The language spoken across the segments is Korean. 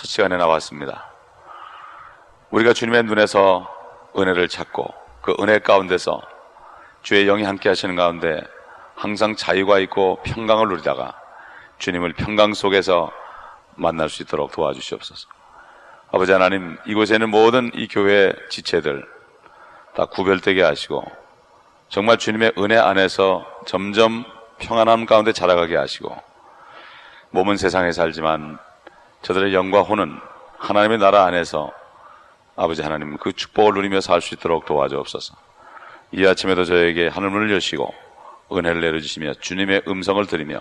첫 시간에 나왔습니다. 우리가 주님의 눈에서 은혜를 찾고 그 은혜 가운데서 주의 영이 함께 하시는 가운데 항상 자유가 있고 평강을 누리다가 주님을 평강 속에서 만날 수 있도록 도와주시옵소서. 아버지 하나님, 이곳에 있는 모든 이 교회 지체들 다 구별되게 하시고 정말 주님의 은혜 안에서 점점 평안함 가운데 자라가게 하시고, 몸은 세상에 살지만 저들의 영과 혼은 하나님의 나라 안에서 아버지 하나님 그 축복을 누리며 살 수 있도록 도와주옵소서. 이 아침에도 저에게 하늘문을 여시고 은혜를 내려주시며 주님의 음성을 들으며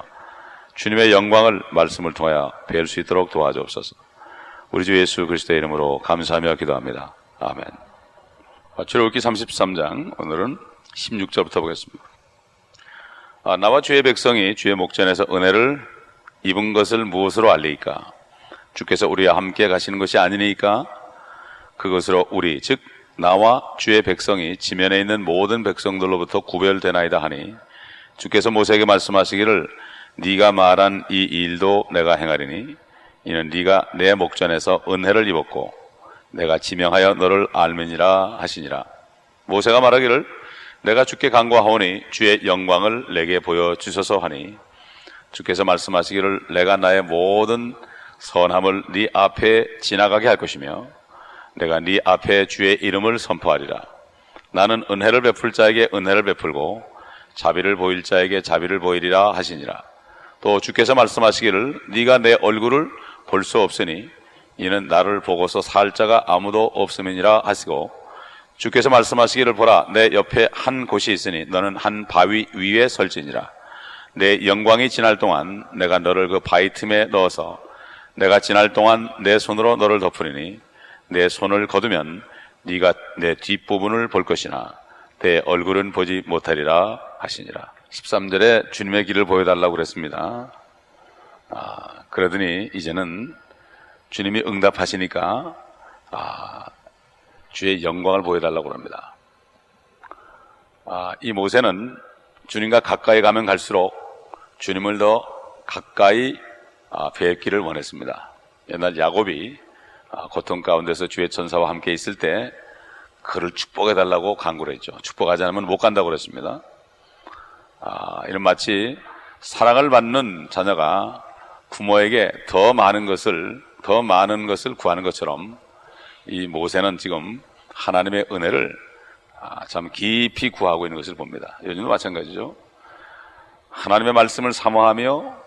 주님의 영광을 말씀을 통하여 뵐 수 있도록 도와주옵소서. 우리 주 예수 그리스도의 이름으로 감사하며 기도합니다. 아멘. 출애굽기 33장 오늘은 16절부터 보겠습니다. 나와 주의 백성이 주의 목전에서 은혜를 입은 것을 무엇으로 알리이까? 주께서 우리와 함께 가시는 것이 아니니까? 그것으로 우리 즉 나와 주의 백성이 지면에 있는 모든 백성들로부터 구별되나이다 하니, 주께서 모세에게 말씀하시기를 네가 말한 이 일도 내가 행하리니 이는 네가 내 목전에서 은혜를 입었고 내가 지명하여 너를 알미니라 하시니라. 모세가 말하기를 내가 주께 간구하오니 주의 영광을 내게 보여주소서 하니, 주께서 말씀하시기를 내가 나의 모든 선함을 네 앞에 지나가게 할 것이며 내가 네 앞에 주의 이름을 선포하리라. 나는 은혜를 베풀 자에게 은혜를 베풀고 자비를 보일 자에게 자비를 보이리라 하시니라. 또 주께서 말씀하시기를 네가 내 얼굴을 볼 수 없으니 이는 나를 보고서 살 자가 아무도 없음이니라 하시고, 주께서 말씀하시기를 보라 내 옆에 한 곳이 있으니 너는 한 바위 위에 설지니라. 내 영광이 지날 동안 내가 너를 그 바위 틈에 넣어서 내가 지날 동안 내 손으로 너를 덮으리니 내 손을 거두면 네가 내 뒷부분을 볼 것이나 내 얼굴은 보지 못하리라 하시니라. 13절에 주님의 길을 보여달라고 그랬습니다. 그러더니 이제는 주님이 응답하시니까 주의 영광을 보여달라고 합니다. 이 모세는 주님과 가까이 가면 갈수록 주님을 더 가까이 뵙기를 원했습니다. 옛날 야곱이 고통 가운데서 주의 천사와 함께 있을 때 그를 축복해달라고 간구를 했죠. 축복하지 않으면 못 간다고 그랬습니다. 이런 마치 사랑을 받는 자녀가 부모에게 더 많은 것을 구하는 것처럼 이 모세는 지금 하나님의 은혜를 참 깊이 구하고 있는 것을 봅니다. 요즘도 마찬가지죠. 하나님의 말씀을 사모하며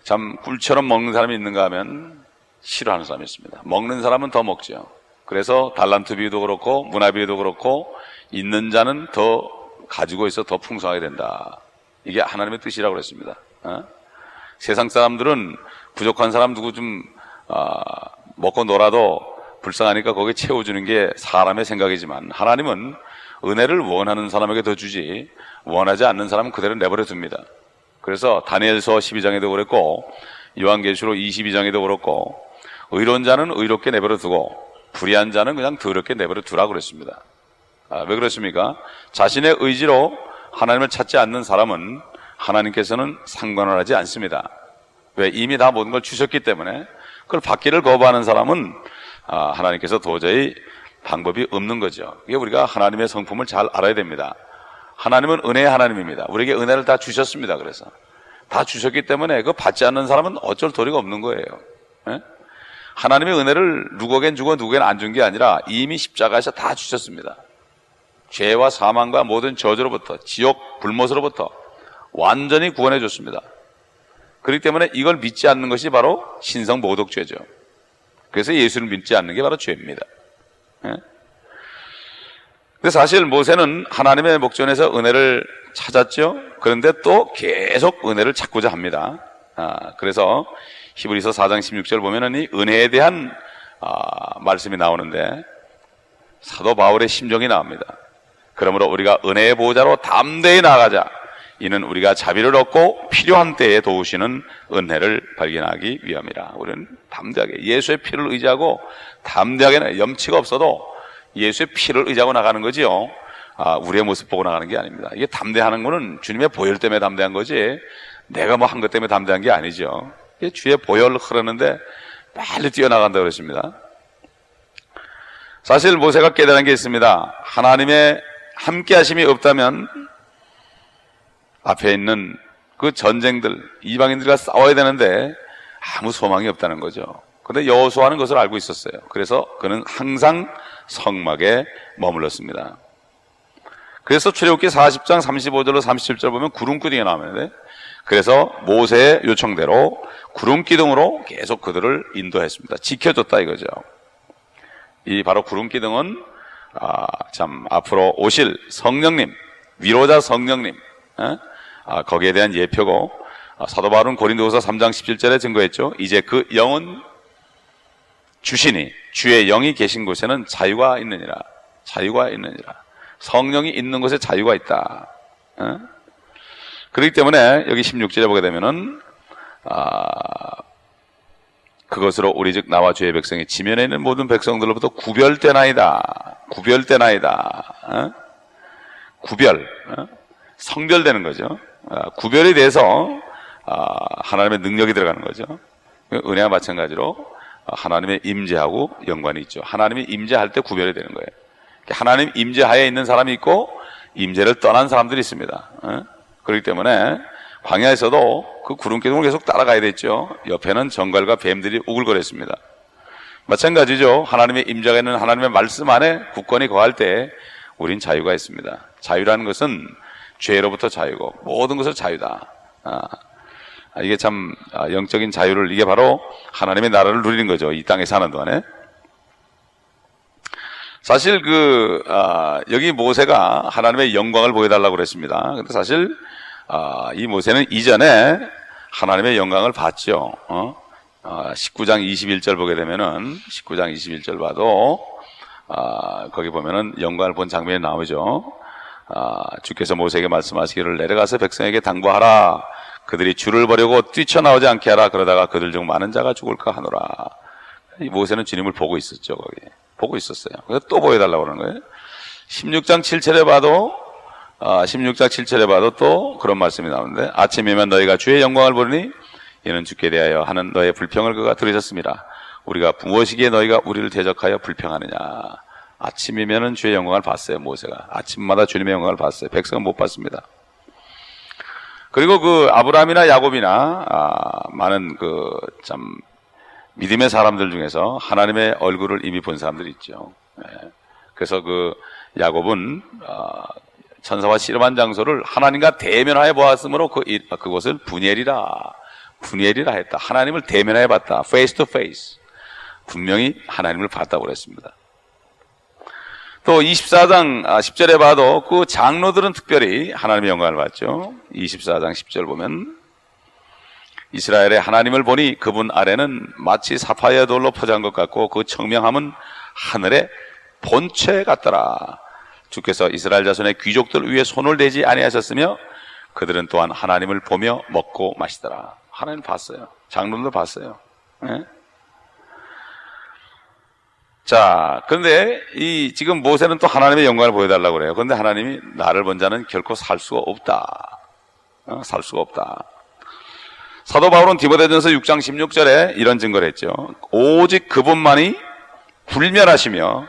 참 꿀처럼 먹는 사람이 있는가 하면 싫어하는 사람이 있습니다. 먹는 사람은 더 먹죠. 그래서 달란트 비유도 그렇고 문화 비유도 그렇고 있는 자는 더 가지고 있어 더 풍성하게 된다. 이게 하나님의 뜻이라고 그랬습니다. 세상 사람들은 부족한 사람 누구 좀 먹고 놀아도 불쌍하니까 거기에 채워주는 게 사람의 생각이지만, 하나님은 은혜를 원하는 사람에게 더 주지 원하지 않는 사람은 그대로 내버려 둡니다. 그래서 다니엘서 12장에도 그랬고 요한계시록 22장에도 그렇고 의로운 자는 의롭게 내버려 두고 불의한 자는 그냥 더럽게 내버려 두라고 그랬습니다. 왜 그렇습니까? 자신의 의지로 하나님을 찾지 않는 사람은 하나님께서는 상관을 하지 않습니다. 왜? 이미 다 모든 걸 주셨기 때문에. 그걸 받기를 거부하는 사람은 하나님께서 도저히 방법이 없는 거죠. 이게 우리가 하나님의 성품을 잘 알아야 됩니다. 하나님은 은혜의 하나님입니다. 우리에게 은혜를 다 주셨습니다. 그래서 다 주셨기 때문에 그거 받지 않는 사람은 어쩔 도리가 없는 거예요. 네? 하나님의 은혜를 누구에겐 주고 누구에겐 안 준 게 아니라 이미 십자가에서 다 주셨습니다. 죄와 사망과 모든 저주로부터, 지옥 불못으로부터 완전히 구원해 줬습니다. 그렇기 때문에 이걸 믿지 않는 것이 바로 신성모독죄죠. 그래서 예수를 믿지 않는 게 바로 죄입니다. 근데 사실 모세는 하나님의 목전에서 은혜를 찾았죠. 그런데 또 계속 은혜를 찾고자 합니다. 그래서 히브리서 4장 16절 보면은 이 은혜에 대한 말씀이 나오는데 사도 바울의 심정이 나옵니다. 그러므로 우리가 은혜의 보호자로 담대히 나아가자. 이는 우리가 자비를 얻고 필요한 때에 도우시는 은혜를 발견하기 위함이라. 우리는 담대하게 예수의 피를 의지하고 담대하게, 염치가 없어도 예수의 피를 의지하고 나가는 거지요. 우리의 모습 보고 나가는 게 아닙니다. 이게 담대하는 거는 주님의 보혈 때문에 담대한 거지 내가 뭐 한 것 때문에 담대한 게 아니죠. 이게 주의 보혈 흐르는데 빨리 뛰어나간다고 그랬습니다. 사실 모세가 깨달은 게 있습니다. 하나님의 함께 하심이 없다면 앞에 있는 그 전쟁들, 이방인들과 싸워야 되는데 아무 소망이 없다는 거죠. 그런데 여호수아는 그것을 알고 있었어요. 그래서 그는 항상 성막에 머물렀습니다. 그래서 출애굽기 40장 35절로 37절 보면 구름기둥이 나오는데, 그래서 모세의 요청대로 구름기둥으로 계속 그들을 인도했습니다. 지켜줬다 이거죠. 이 바로 구름기둥은 참 앞으로 오실 성령님, 위로자 성령님, 거기에 대한 예표고, 사도 바울은 고린도후서 3장 17절에 증거했죠. 이제 그 영은 주시니 주의 영이 계신 곳에는 자유가 있느니라. 자유가 있느니라. 성령이 있는 곳에 자유가 있다. 그렇기 때문에 여기 16절에 보게 되면은 그것으로 우리 즉 나와 주의 백성이 지면에 있는 모든 백성들로부터 구별되나이다. 구별되나이다. 구별, 성별되는 거죠. 구별에 대해서 하나님의 능력이 들어가는 거죠. 은혜와 마찬가지로 하나님의 임재하고 연관이 있죠. 하나님이 임재할 때 구별이 되는 거예요. 하나님 임재하에 있는 사람이 있고 임재를 떠난 사람들이 있습니다. 그렇기 때문에 광야에서도 그 구름기둥을 계속 따라가야 됐죠. 옆에는 정갈과 뱀들이 우글거렸습니다. 마찬가지죠. 하나님의 임재가 있는 하나님의 말씀 안에 굳건히 거할 때 우린 자유가 있습니다. 자유라는 것은 죄로부터 자유고 모든 것을 자유다. 이게 참 영적인 자유를, 이게 바로 하나님의 나라를 누리는 거죠. 이 땅에 사는 동안에. 사실 여기 모세가 하나님의 영광을 보여달라고 그랬습니다. 근데 사실 이 모세는 이전에 하나님의 영광을 봤죠. 19장 21절 보게 되면은 19장 21절 봐도 거기 보면은 영광을 본 장면이 나오죠. 주께서 모세에게 말씀하시기를 내려가서 백성에게 당부하라. 그들이 주를 버리고 뛰쳐나오지 않게 하라. 그러다가 그들 중 많은 자가 죽을까 하노라. 이 모세는 주님을 보고 있었죠. 거기 보고 있었어요. 그래서 또 보여달라고 그러는 거예요. 16장 7절에 봐도 16장 7절에 봐도 또 그런 말씀이 나오는데, 아침이면 너희가 주의 영광을 보리니 이는 주께 대하여 하는 너의 불평을 그가 들으셨습니다. 우리가 무엇이기에 너희가 우리를 대적하여 불평하느냐. 아침이면은 주의 영광을 봤어요. 모세가 아침마다 주님의 영광을 봤어요. 백성은 못 봤습니다. 그리고 아브라함이나 야곱이나 많은 참 믿음의 사람들 중에서 하나님의 얼굴을 이미 본 사람들이 있죠. 그래서 야곱은 천사와 씨름한 장소를 하나님과 대면하여 보았으므로 그곳을 분엘이라 했다. 하나님을 대면하여 봤다. face to face. 분명히 하나님을 봤다고 그랬습니다. 또 24장 10절에 봐도 그 장로들은 특별히 하나님의 영광을 봤죠. 24장 10절 보면 이스라엘의 하나님을 보니 그분 아래는 마치 사파이어 돌로 포장한 것 같고 그 청명함은 하늘의 본체 같더라. 주께서 이스라엘 자손의 귀족들 위에 손을 대지 아니하셨으며 그들은 또한 하나님을 보며 먹고 마시더라. 하나님 봤어요. 장로들도 봤어요. 네? 자, 그런데 지금 모세는 또 하나님의 영광을 보여달라고 그래요. 그런데 하나님이 나를 본 자는 결코 살 수가 없다. 살 수가 없다. 사도 바울은 디모데전서 6장 16절에 이런 증거를 했죠. 오직 그분만이 불멸하시며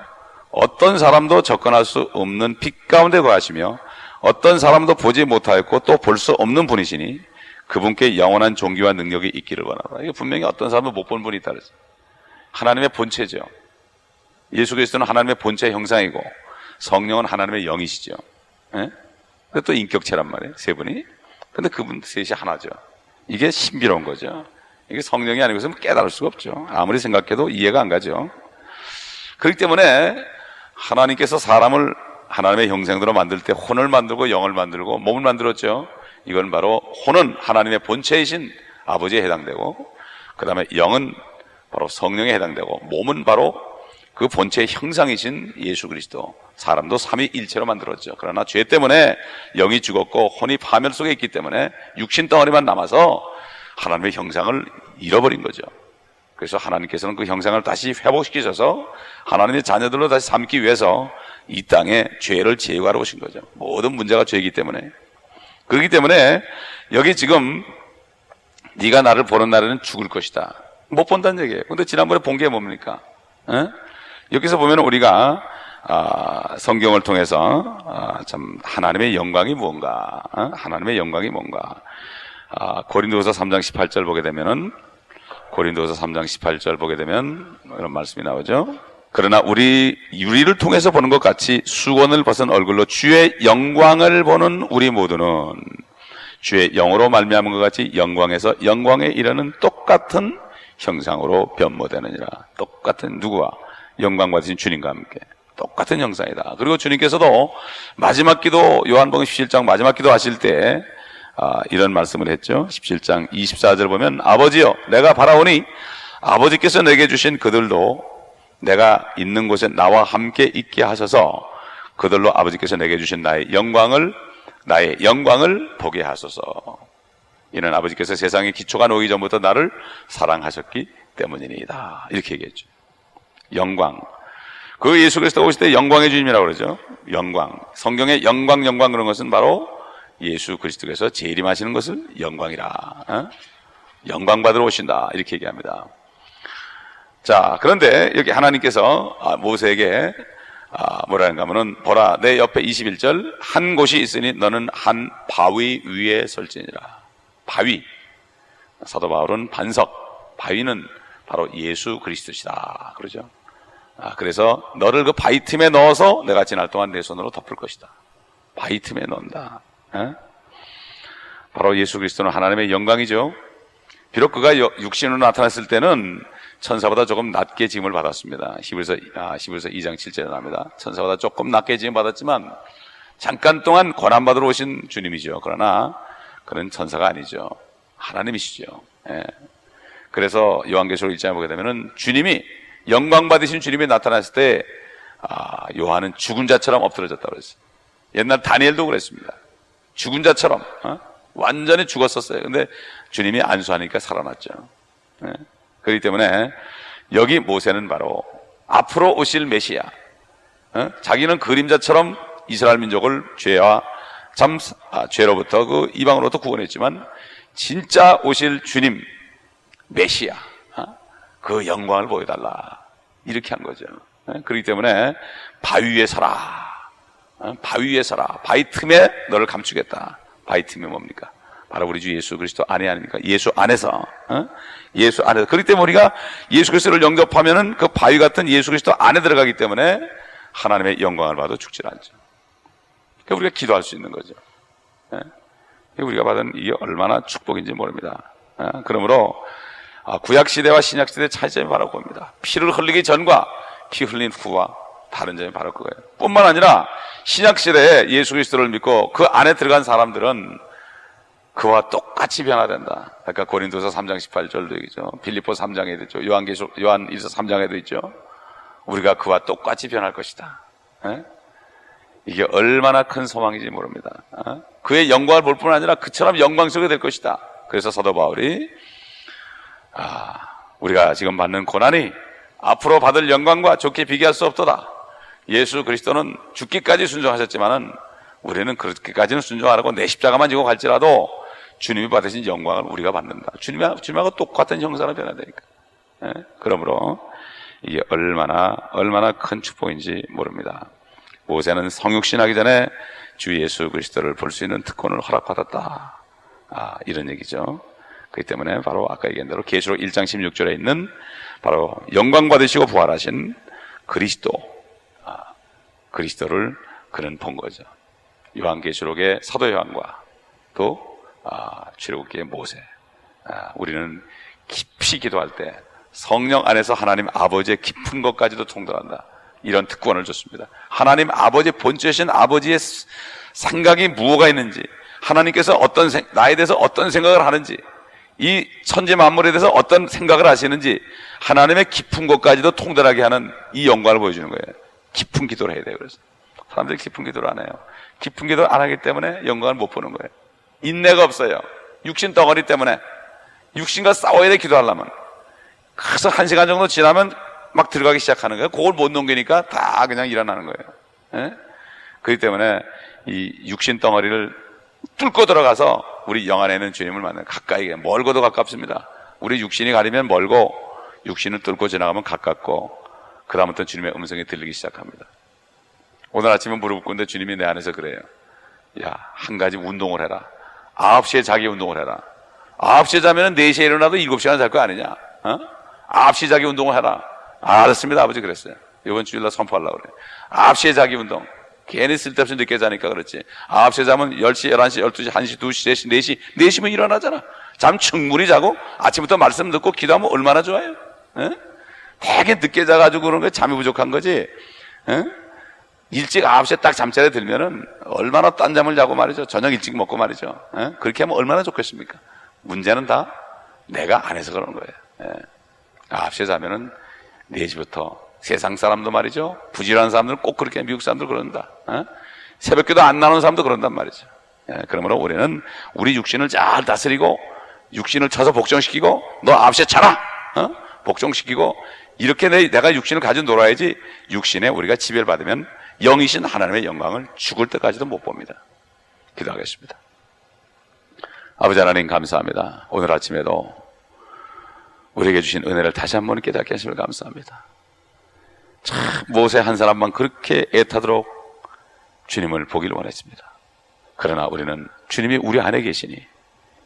어떤 사람도 접근할 수 없는 빛 가운데 거하시며 어떤 사람도 보지 못하였고 또 볼 수 없는 분이시니 그분께 영원한 존귀와 능력이 있기를 원하노라. 이게 분명히 어떤 사람도 못 본 분이 있다 그랬어요. 하나님의 본체죠. 예수 그리스도는 하나님의 본체의 형상이고 성령은 하나님의 영이시죠. 예? 근데 또 인격체란 말이에요. 세 분이. 근데 그분 셋이 하나죠. 이게 신비로운 거죠. 이게 성령이 아니고 있으면 깨달을 수가 없죠. 아무리 생각해도 이해가 안 가죠. 그렇기 때문에 하나님께서 사람을 하나님의 형상대로 만들 때 혼을 만들고 영을 만들고 몸을 만들었죠. 이건 바로 혼은 하나님의 본체이신 아버지에 해당되고, 그 다음에 영은 바로 성령에 해당되고, 몸은 바로 그 본체의 형상이신 예수 그리스도, 사람도 삼위일체로 만들었죠. 그러나 죄 때문에 영이 죽었고 혼이 파멸 속에 있기 때문에 육신 덩어리만 남아서 하나님의 형상을 잃어버린 거죠. 그래서 하나님께서는 그 형상을 다시 회복시키셔서 하나님의 자녀들로 다시 삼기 위해서 이 땅에 죄를 제거하러 오신 거죠. 모든 문제가 죄이기 때문에. 그렇기 때문에 여기 지금 네가 나를 보는 날에는 죽을 것이다. 못 본다는 얘기예요. 근데 지난번에 본 게 뭡니까? 여기서 보면 우리가 성경을 통해서 참 하나님의 영광이 무언가, 하나님의 영광이 뭔가. 고린도후서 3장 18절 보게 되면은, 고린도후서 3장 18절 보게 되면 이런 말씀이 나오죠. 그러나 유리를 통해서 보는 것 같이 수건을 벗은 얼굴로 주의 영광을 보는 우리 모두는 주의 영으로 말미암은 것 같이 영광에서 영광에 이르는 똑같은 형상으로 변모되느니라. 똑같은 누구와? 영광 받으신 주님과 함께 똑같은 형상이다. 그리고 주님께서도 마지막 기도, 요한복음 17장 마지막 기도 하실 때 이런 말씀을 했죠. 17장 24절 보면, 아버지여 내가 바라오니 아버지께서 내게 주신 그들도 내가 있는 곳에 나와 함께 있게 하셔서 그들로 아버지께서 내게 주신 나의 영광을 보게 하소서. 이는 아버지께서 세상의 기초가 놓이기 전부터 나를 사랑하셨기 때문이니이다. 이렇게 얘기했죠. 영광. 그 예수 그리스도가 오실 때 영광의 주님이라고 그러죠. 영광. 성경의 영광 그런 것은 바로 예수 그리스도께서 재림하시는 것을 영광이라. 영광 받으러 오신다. 이렇게 얘기합니다. 자, 그런데 여기 하나님께서 모세에게 뭐라는가 하면은, 보라 내 옆에 21절, 한 곳이 있으니 너는 한 바위 위에 설지니라. 바위. 사도 바울은 반석, 바위는 바로 예수 그리스도시다 그러죠. 그래서 너를 그 바위 틈에 넣어서 내가 지날 동안 내 손으로 덮을 것이다. 바위 틈에 넣는다. 바로 예수 그리스도는 하나님의 영광이죠. 비록 그가 육신으로 나타났을 때는 천사보다 조금 낮게 지음을 받았습니다. 히브리서 2장 7절에 나옵니다. 천사보다 조금 낮게 지음 받았지만 잠깐 동안 고난받으러 오신 주님이죠. 그러나 그는 천사가 아니죠. 하나님이시죠. 그래서 요한계시록 1장에 보게 되면은 주님이, 영광 받으신 주님이 나타났을 때 요한은 죽은 자처럼 엎드러졌다고 그랬어요. 옛날 다니엘도 그랬습니다. 죽은 자처럼 완전히 죽었었어요. 근데 주님이 안수하니까 살아났죠. 그렇기 때문에 여기 모세는 바로 앞으로 오실 메시아, 자기는 그림자처럼 이스라엘 민족을 죄로부터 그 이방으로부터 구원했지만 진짜 오실 주님 메시아, 그 영광을 보여달라 이렇게 한 거죠. 그렇기 때문에 바위 위에 서라, 바위 위에 서라, 바위 틈에 너를 감추겠다. 바위 틈이 뭡니까? 바로 우리 주 예수 그리스도 안에 아닙니까? 예수 안에서, 예수 안에서. 그렇기 때문에 우리가 예수 그리스도를 영접하면은 그 바위 같은 예수 그리스도 안에 들어가기 때문에 하나님의 영광을 봐도 죽질 않죠. 그러니까 우리가 기도할 수 있는 거죠. 우리가 받은 이게 얼마나 축복인지 모릅니다. 그러므로 구약 시대와 신약 시대의 차이점이 바로 그겁니다. 피를 흘리기 전과 피 흘린 후와 다른 점이 바로 그거예요. 뿐만 아니라 신약 시대에 예수 그리스도를 믿고 그 안에 들어간 사람들은 그와 똑같이 변화된다. 그러니까 고린도서 3장 18절도 있죠. 빌립보 3장에도 있죠. 요한 1서 3장에도 있죠. 우리가 그와 똑같이 변할 것이다. 이게 얼마나 큰 소망인지 모릅니다. 그의 영광을 볼 뿐 아니라 그처럼 영광스럽게 될 것이다. 그래서 사도 바울이 우리가 지금 받는 고난이 앞으로 받을 영광과 좋게 비교할 수 없도다. 예수 그리스도는 죽기까지 순종하셨지만은 우리는 그렇게까지는 순종 안 하고 내 십자가만 지고 갈지라도 주님이 받으신 영광을 우리가 받는다. 주님하고 똑같은 형상으로 변화되니까. 그러므로 이게 얼마나 큰 축복인지 모릅니다. 모세는 성육신하기 전에 주 예수 그리스도를 볼 수 있는 특권을 허락받았다. 이런 얘기죠. 그렇기 때문에 바로 아까 얘기한 대로 계시록 1장 16절에 있는 바로 영광 받으시고 부활하신 그리스도를 그는 본 거죠. 요한계시록의 사도 요한과 또 출애굽기의 모세. 우리는 깊이 기도할 때 성령 안에서 하나님 아버지의 깊은 것까지도 통달한다. 이런 특권을 줬습니다. 하나님 아버지 본체이신 아버지의 생각이 무엇가 있는지, 하나님께서 나에 대해서 어떤 생각을 하는지, 이 천지 만물에 대해서 어떤 생각을 하시는지 하나님의 깊은 것까지도 통달하게 하는 이 영광을 보여주는 거예요. 깊은 기도를 해야 돼요. 그래서 사람들이 깊은 기도를 안 해요. 깊은 기도를 안 하기 때문에 영광을 못 보는 거예요. 인내가 없어요. 육신 덩어리 때문에. 육신과 싸워야 돼, 기도하려면. 그래서 1시간 정도 지나면 막 들어가기 시작하는 거예요. 그걸 못 넘기니까 다 그냥 일어나는 거예요. 그렇기 때문에 이 육신 덩어리를 뚫고 들어가서 우리 영 안에 있는 주님을 만나요. 가까이, 멀고도 가깝습니다. 우리 육신이 가리면 멀고 육신을 뚫고 지나가면 가깝고 그 다음부터 주님의 음성이 들리기 시작합니다. 오늘 아침에 무릎 꿇는데 주님이 내 안에서 그래요. 야, 한 가지 운동을 해라. 9시에 자기 운동을 해라. 9시에 자면 4시에 일어나도 7시간 잘 거 아니냐? 9시 자기 운동을 해라. 알았습니다, 아버지. 그랬어요. 이번 주일날 선포하려고 그래. 9시에 자기 운동. 괜히 쓸데없이 늦게 자니까 그렇지. 9시에 자면 10시, 11시, 12시, 1시, 2시, 3시, 4시, 4시면 일어나잖아. 잠 충분히 자고 아침부터 말씀 듣고 기도하면 얼마나 좋아요. 되게 늦게 자가지고 그런 거에 잠이 부족한 거지. 일찍 9시에 딱 잠자리에 들면은 얼마나 딴 잠을 자고 말이죠. 저녁 일찍 먹고 말이죠. 그렇게 하면 얼마나 좋겠습니까? 문제는 다 내가 안 해서 그러는 거예요. 9시에 자면은 4시부터 세상 사람도 말이죠. 부지런한 사람들은 꼭 그렇게 미국 사람들 그런다. 새벽기도 안 나오는 사람도 그런단 말이죠. 그러므로 우리는 우리 육신을 잘 다스리고 육신을 쳐서 복종시키고 너 9시에 자라! 복종시키고 이렇게 내가 육신을 가지고 놀아야지 육신에 우리가 지배를 받으면 영이신 하나님의 영광을 죽을 때까지도 못 봅니다. 기도하겠습니다. 아버지 하나님 감사합니다. 오늘 아침에도 우리에게 주신 은혜를 다시 한번 깨닫게 하심을 감사합니다. 참 모세 한 사람만 그렇게 애타도록 주님을 보기를 원했습니다. 그러나 우리는 주님이 우리 안에 계시니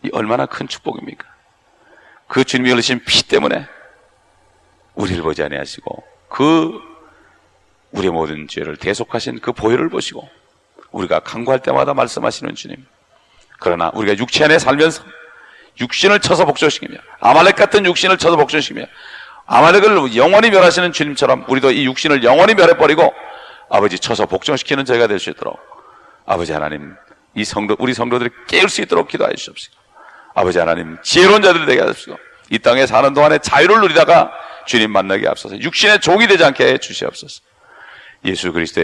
이 얼마나 큰 축복입니까? 그 주님이 흘리신 피 때문에 우리를 보지 아니하시고 그 우리의 모든 죄를 대속하신 그 보혈을 보시고 우리가 간구할 때마다 말씀하시는 주님. 그러나 우리가 육체 안에 살면서 육신을 쳐서 복종시키며 아말렉 같은 육신을 쳐서 복종시키며 아말렉을 영원히 멸하시는 주님처럼 우리도 이 육신을 영원히 멸해버리고 아버지 쳐서 복종시키는 저희가 될 수 있도록 아버지 하나님 이 성도 우리 성도들이 깨울 수 있도록 기도해 주시옵소서. 아버지 하나님 지혜로운 자들이 되게 하십시오. 이 땅에 사는 동안에 자유를 누리다가 주님 만나게 앞서서 육신의 종이 되지 않게 해 주시옵소서. 예수 그리스도의